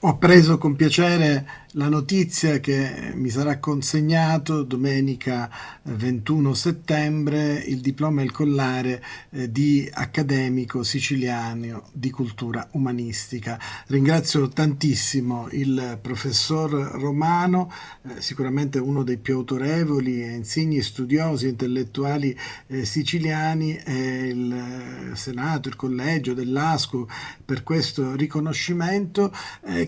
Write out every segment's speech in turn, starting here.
Ho preso con piacere la notizia che mi sarà consegnato domenica 21 settembre il diploma e il collare di accademico siciliano di cultura umanistica. Ringrazio tantissimo il professor Romano, sicuramente uno dei più autorevoli e insigni studiosi e intellettuali siciliani, e il Senato, il collegio dell'ASCU per questo riconoscimento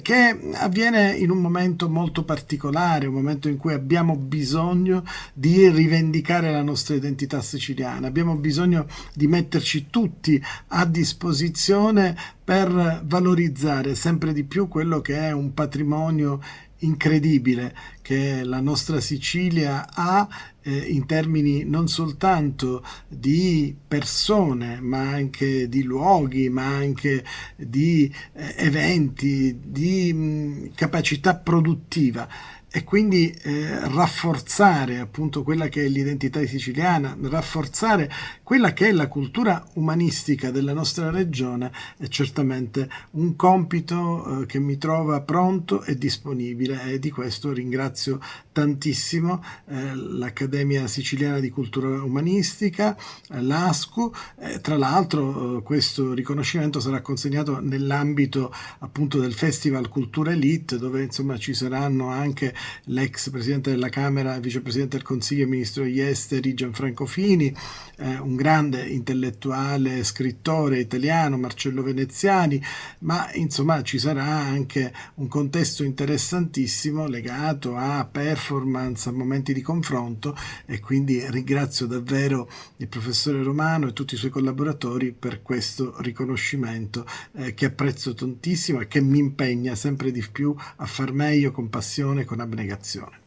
che avviene in un momento molto particolare, un momento in cui abbiamo bisogno di rivendicare la nostra identità siciliana, abbiamo bisogno di metterci tutti a disposizione per valorizzare sempre di più quello che è un patrimonio incredibile che la nostra Sicilia ha, in termini non soltanto di persone, ma anche di luoghi, ma anche di eventi, di capacità produttiva. E quindi rafforzare appunto quella che è l'identità siciliana, rafforzare quella che è la cultura umanistica della nostra regione è certamente un compito che mi trova pronto e disponibile, e di questo ringrazio tantissimo l'Accademia Siciliana di Cultura Umanistica, l'ASCU. Tra l'altro questo riconoscimento sarà consegnato nell'ambito appunto del Festival Cultura Elite, dove insomma ci saranno anche l'ex Presidente della Camera, Vicepresidente del Consiglio e Ministro degli Esteri Gianfranco Fini, un grande intellettuale, scrittore italiano, Marcello Veneziani, ma insomma ci sarà anche un contesto interessantissimo legato a performance, a momenti di confronto, e quindi ringrazio davvero il professore Romano e tutti i suoi collaboratori per questo riconoscimento che apprezzo tantissimo e che mi impegna sempre di più a far meglio con passione e con abnegazione.